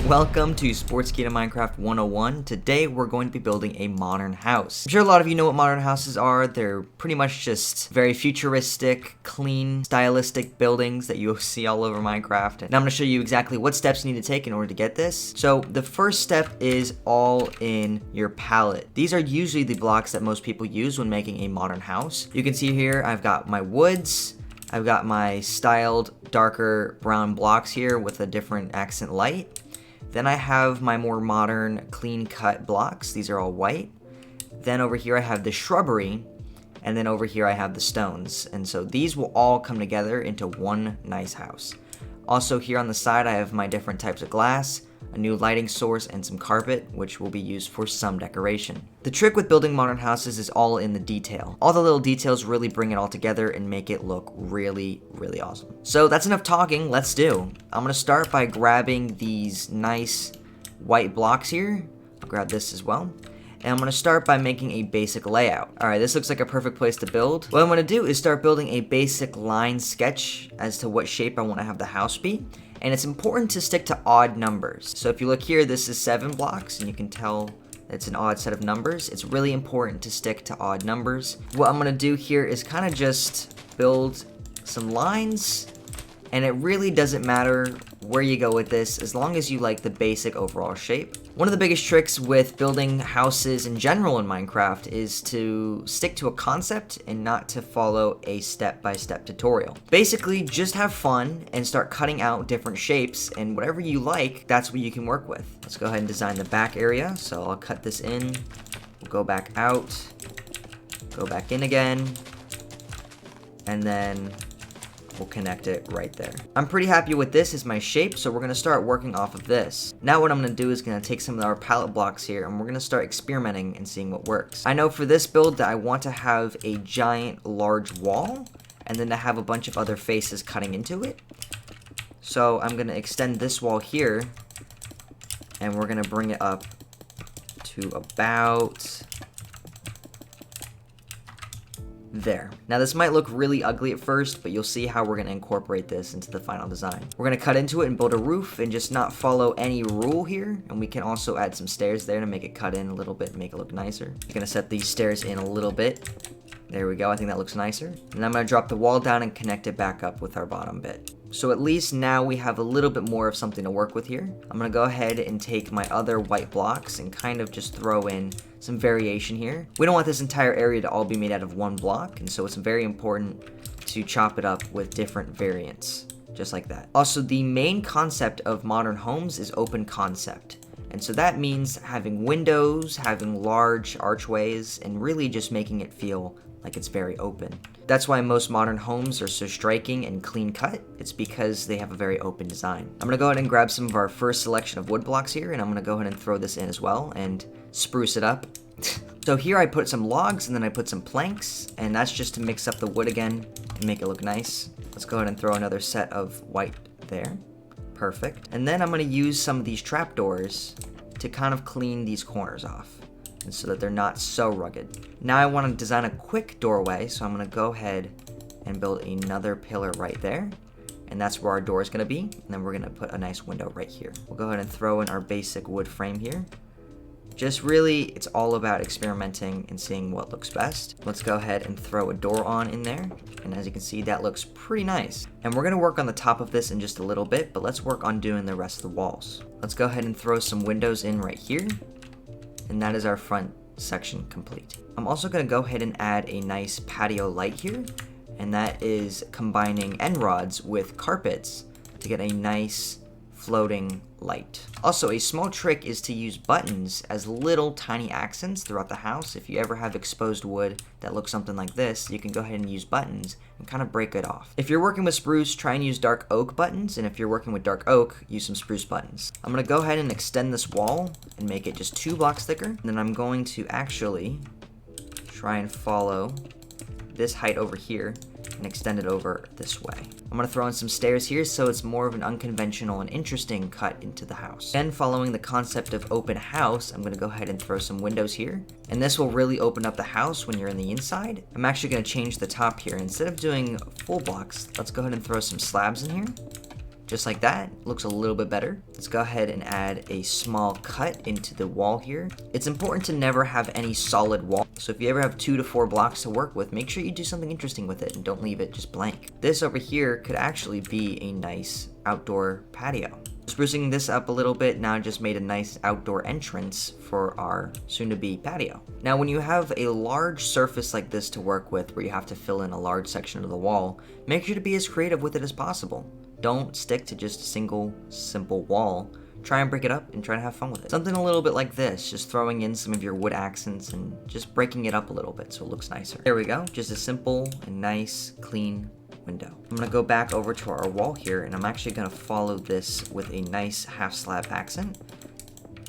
Welcome to Sportskeeda Minecraft 101. Today we're going to be building a modern house. I'm sure a lot of you know what modern houses are. They're pretty much just very futuristic, clean, stylistic buildings that you'll see all over Minecraft. And I'm going to show you exactly what steps you need to take in order to get this. So the first step is all in your palette. These are usually the blocks that most people use when making a modern house. You can see here I've got my woods. I've got my styled darker brown blocks here with a different accent light. Then I have my more modern clean cut blocks. These are all white. Then over here I have the shrubbery, and then over here I have the stones. And so these will all come together into one nice house. Also here on the side I have my different types of glass, a new lighting source, and some carpet, which will be used for some decoration. The trick with building modern houses is all in the detail. All the little details really bring it all together and make it look really, really awesome. So that's enough talking, let's do. I'm gonna start by grabbing these nice white blocks here. I'll grab this as well. And I'm going to start by making a basic layout. Alright, this looks like a perfect place to build. What I'm going to do is start building a basic line sketch as to what shape I want to have the house be. And it's important to stick to odd numbers. So if you look here, this is 7 blocks, and you can tell it's an odd set of numbers. It's really important to stick to odd numbers. What I'm going to do here is kind of just build some lines, and it really doesn't matter where you go with this as long as you like the basic overall shape. One of the biggest tricks with building houses in general in Minecraft is to stick to a concept and not to follow a step-by-step tutorial. Basically, just have fun and start cutting out different shapes, and whatever you like, that's what you can work with. Let's go ahead and design the back area. So I'll cut this in, we'll go back out, go back in again, and then we'll connect it right there. I'm pretty happy with this as my shape, so we're gonna start working off of this. Now what I'm gonna do is gonna take some of our palette blocks here, and we're gonna start experimenting and seeing what works. I know for this build that I want to have a giant large wall, and then to have a bunch of other faces cutting into it. So I'm gonna extend this wall here, and we're gonna bring it up to about there. Now this might look really ugly at first, but you'll see how we're going to incorporate this into the final design. We're going to cut into it and build a roof and just not follow any rule here, and we can also add some stairs there to make it cut in a little bit and make it look nicer. You're going to set these stairs in a little bit. There we go, I think that looks nicer. And I'm going to drop the wall down and connect it back up with our bottom bit. So at least now we have a little bit more of something to work with here. I'm going to go ahead and take my other white blocks and kind of just throw in some variation here. We don't want this entire area to all be made out of one block, and so it's very important to chop it up with different variants, just like that. Also, the main concept of modern homes is open concept. And so that means having windows, having large archways, and really just making it feel like it's very open. That's why most modern homes are so striking and clean cut. It's because they have a very open design. I'm gonna go ahead and grab some of our first selection of wood blocks here, and I'm gonna go ahead and throw this in as well and spruce it up. So here I put some logs and then I put some planks, and that's just to mix up the wood again and make it look nice. Let's go ahead and throw another set of white there. Perfect. And then I'm gonna use some of these trapdoors to kind of clean these corners off, and so that they're not so rugged. Now I want to design a quick doorway, so I'm going to go ahead and build another pillar right there, and that's where our door is going to be, and then we're going to put a nice window right here. We'll go ahead and throw in our basic wood frame here. Just really, it's all about experimenting and seeing what looks best. Let's go ahead and throw a door on in there, and as you can see, that looks pretty nice. And we're going to work on the top of this in just a little bit, but let's work on doing the rest of the walls. Let's go ahead and throw some windows in right here, and that is our front section complete. I'm also going to go ahead and add a nice patio light here, and that is combining end rods with carpets to get a nice floating light. Also, a small trick is to use buttons as little tiny accents throughout the house. If you ever have exposed wood that looks something like this, you can go ahead and use buttons and kind of break it off. If you're working with spruce, try and use dark oak buttons, and if you're working with dark oak, use some spruce buttons. I'm going to go ahead and extend this wall and make it just 2 blocks thicker, and then I'm going to actually try and follow this height over here and extend it over this way. I'm going to throw in some stairs here so it's more of an unconventional and interesting cut into the house. Then, following the concept of open house, I'm going to go ahead and throw some windows here, and this will really open up the house when you're in the inside. I'm actually going to change the top here. Instead of doing full blocks, let's go ahead and throw some slabs in here. Just like that, looks a little bit better. Let's go ahead and add a small cut into the wall here. It's important to never have any solid wall. So if you ever have 2 to 4 blocks to work with, make sure you do something interesting with it and don't leave it just blank. This over here could actually be a nice outdoor patio. Sprucing this up a little bit now just made a nice outdoor entrance for our soon-to-be patio. Now when you have a large surface like this to work with where you have to fill in a large section of the wall, make sure to be as creative with it as possible. Don't stick to just a single simple wall. Try and break it up and try to have fun with it. Something a little bit like this, just throwing in some of your wood accents and just breaking it up a little bit so it looks nicer. There we go, just a simple and nice, clean window. I'm gonna go back over to our wall here and I'm actually gonna follow this with a nice half slab accent.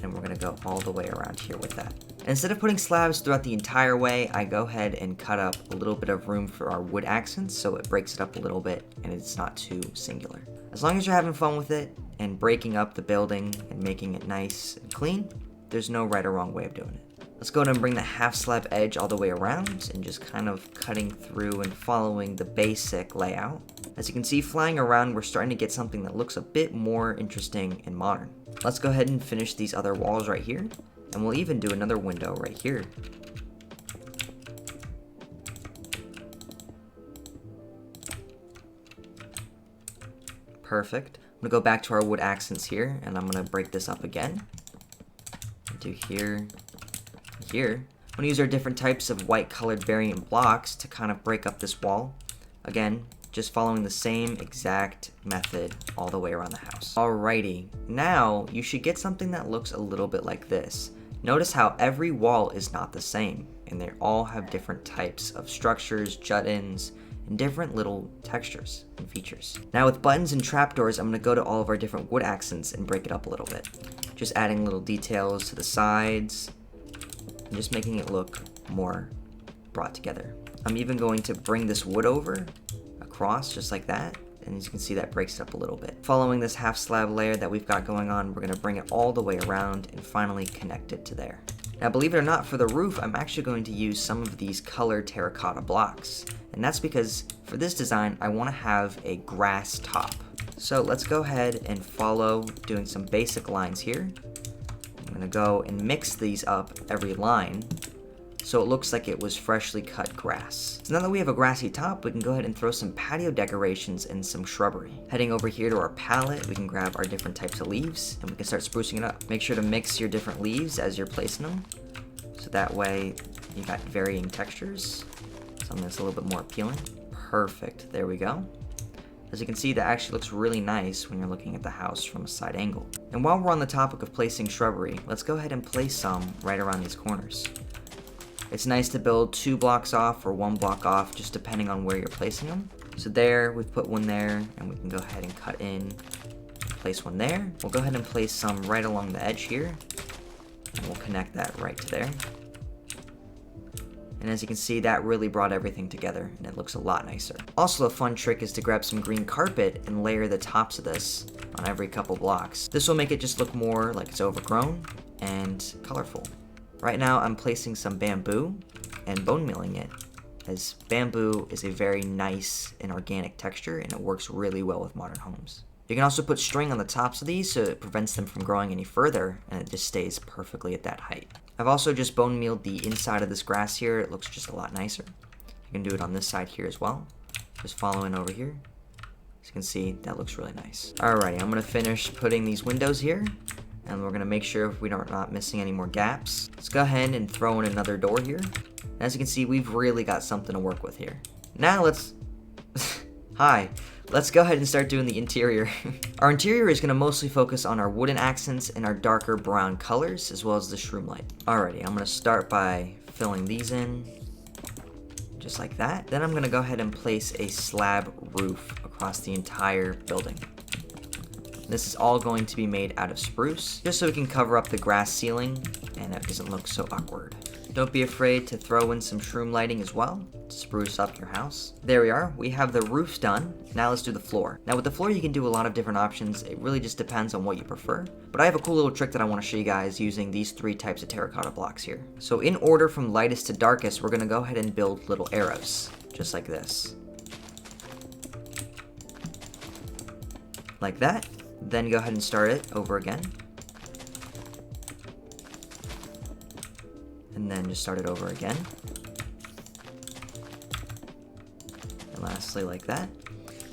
And we're gonna go all the way around here with that. And instead of putting slabs throughout the entire way, I go ahead and cut up a little bit of room for our wood accents so it breaks it up a little bit and it's not too singular. As long as you're having fun with it and breaking up the building and making it nice and clean, there's no right or wrong way of doing it. Let's go ahead and bring the half slab edge all the way around and just kind of cutting through and following the basic layout. As you can see, flying around, we're starting to get something that looks a bit more interesting and modern. Let's go ahead and finish these other walls right here, and we'll even do another window right here. Perfect. I'm gonna go back to our wood accents here, and I'm gonna break this up again. Do here. Here, I'm gonna use our different types of white colored variant blocks to kind of break up this wall. Again, just following the same exact method all the way around the house. Alrighty, now you should get something that looks a little bit like this. Notice how every wall is not the same, and they all have different types of structures, jut-ins, and different little textures and features. Now with buttons and trapdoors, I'm gonna go to all of our different wood accents and break it up a little bit. Just adding little details to the sides, and just making it look more brought together. I'm even going to bring this wood over across just like that, and as you can see, that breaks it up a little bit. Following this half slab layer that we've got going on, we're gonna bring it all the way around and finally connect it to there. Now believe it or not, for the roof, I'm actually going to use some of these colored terracotta blocks, and that's because for this design, I wanna have a grass top. So let's go ahead and follow doing some basic lines here. I'm gonna go and mix these up every line so it looks like it was freshly cut grass. So now that we have a grassy top, we can go ahead and throw some patio decorations and some shrubbery. Heading over here to our palette, we can grab our different types of leaves and we can start sprucing it up. Make sure to mix your different leaves as you're placing them, so that way you got varying textures, something that's a little bit more appealing. Perfect, there we go. As you can see, that actually looks really nice when you're looking at the house from a side angle. And while we're on the topic of placing shrubbery, let's go ahead and place some right around these corners. It's nice to build 2 blocks off or 1 block off, just depending on where you're placing them. So there, we've put one there, and we can go ahead and cut in, place one there. We'll go ahead and place some right along the edge here, and we'll connect that right to there. And as you can see, that really brought everything together, and it looks a lot nicer. Also, a fun trick is to grab some green carpet and layer the tops of this on every couple blocks. This will make it just look more like it's overgrown and colorful. Right now, I'm placing some bamboo and bone mealing it, as bamboo is a very nice and organic texture, and it works really well with modern homes. You can also put string on the tops of these so it prevents them from growing any further, and it just stays perfectly at that height. I've also just bone mealed the inside of this grass here. It looks just a lot nicer. You can do it on this side here as well. Just following over here. As you can see, that looks really nice. Alrighty, I'm gonna finish putting these windows here, and we're gonna make sure we are not missing any more gaps. Let's go ahead and throw in another door here. As you can see, we've really got something to work with here. Now let's, let's go ahead and start doing the interior. Our interior is gonna mostly focus on our wooden accents and our darker brown colors, as well as the shroom light. Alrighty, I'm gonna start by filling these in, just like that. Then I'm gonna go ahead and place a slab roof across the entire building. This is all going to be made out of spruce, just so we can cover up the grass ceiling and it doesn't look so awkward. Don't be afraid to throw in some shroom lighting as well to spruce up your house. There we are, we have the roofs done. Now let's do the floor. Now with the floor you can do a lot of different options. It really just depends on what you prefer. But I have a cool little trick that I want to show you guys using these 3 types of terracotta blocks here. So in order from lightest to darkest, we're gonna go ahead and build little arrows, just like this. like that. Then go ahead and start it over again. And then just start it over again. And lastly, like that.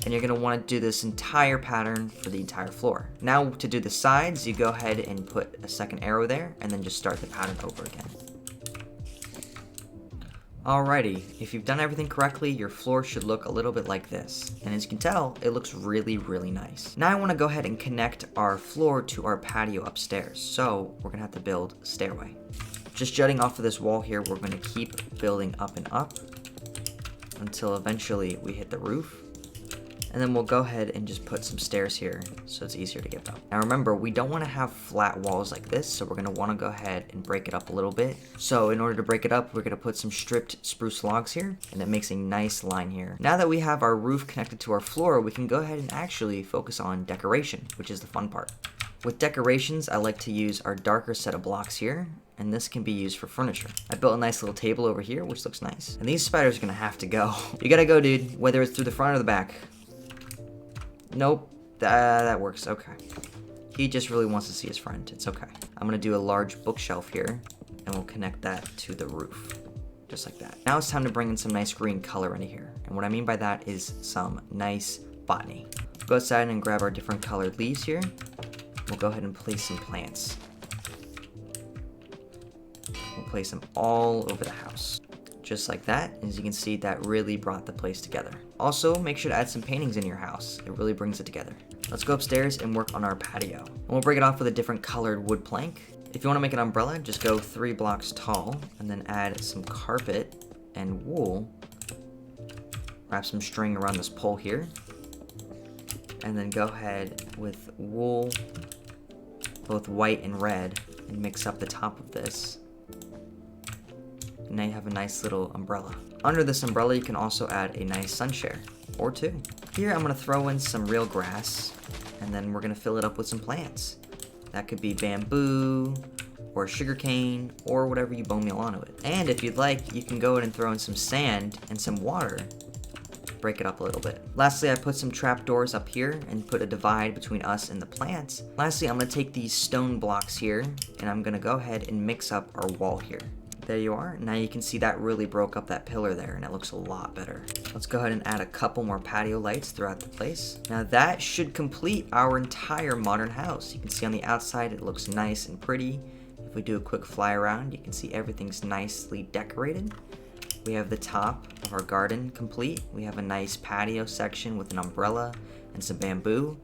And you're going to want to do this entire pattern for the entire floor. Now to do the sides, you go ahead and put a second arrow there, and then just start the pattern over again. Alrighty, if you've done everything correctly, your floor should look a little bit like this. And as you can tell, it looks really, really nice. Now I want to go ahead and connect our floor to our patio upstairs. So we're going to have to build a stairway. Just jutting off of this wall here, we're going to keep building up and up until eventually we hit the roof. And then we'll go ahead and just put some stairs here so it's easier to get up. Now remember, we don't want to have flat walls like this, so we're going to want to go ahead and break it up a little bit. So in order to break it up, we're going to put some stripped spruce logs here, and it makes a nice line here. Now that we have our roof connected to our floor, we can go ahead and actually focus on decoration, which is the fun part. With decorations, I like to use our darker set of blocks here, and this can be used for furniture. I built a nice little table over here, which looks nice. And these spiders are going to have to go. You gotta go, dude, whether it's through the front or the back. Nope, that works, okay. He just really wants to see his friend, it's okay. I'm gonna do a large bookshelf here, and we'll connect that to the roof, just like that. Now it's time to bring in some nice green color into here, and what I mean by that is some nice botany. Go outside and grab our different colored leaves here. We'll go ahead and place some plants. We'll place them all over the house. Just like that. As you can see, that really brought the place together. Also, make sure to add some paintings in your house. It really brings it together. Let's go upstairs and work on our patio. And we'll break it off with a different colored wood plank. If you want to make an umbrella, just go 3 blocks tall and then add some carpet and wool. Wrap some string around this pole here. And then go ahead with wool, both white and red, and mix up the top of this. Now you have a nice little umbrella. Under this umbrella, you can also add a nice sunshade, or 2. Here, I'm gonna throw in some real grass, and then we're gonna fill it up with some plants. That could be bamboo, or sugarcane, or whatever you bone meal onto it. And if you'd like, you can go ahead and throw in some sand and some water. Break it up a little bit. Lastly, I put some trapdoors up here and put a divide between us and the plants. Lastly, I'm gonna take these stone blocks here, and I'm gonna go ahead and mix up our wall here. There you are. Now you can see that really broke up that pillar there, and it looks a lot better. Let's go ahead and add a couple more patio lights throughout the place. Now that should complete our entire modern house. You can see on the outside it looks nice and pretty. If we do a quick fly around, you can see everything's nicely decorated. We have the top of our garden complete. We have a nice patio section with an umbrella and some bamboo.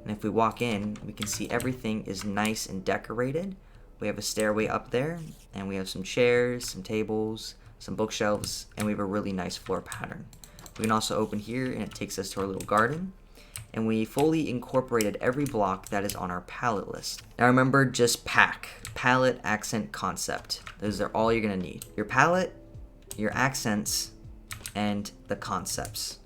And if we walk in, we can see everything is nice and decorated. We have a stairway up there, and we have some chairs, some tables, some bookshelves, and we have a really nice floor pattern. We can also open here, and it takes us to our little garden. And we fully incorporated every block that is on our palette list. Now remember, just palette, accent, concept. Those are all you're gonna need. Your palette, your accents, and the concepts.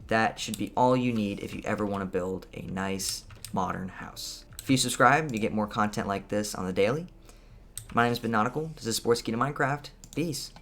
That should be all you need if you ever want to build a nice modern house. If you subscribe, you get more content like this on the daily. My name has been Nautical. This is Sportskeeda Minecraft. Peace.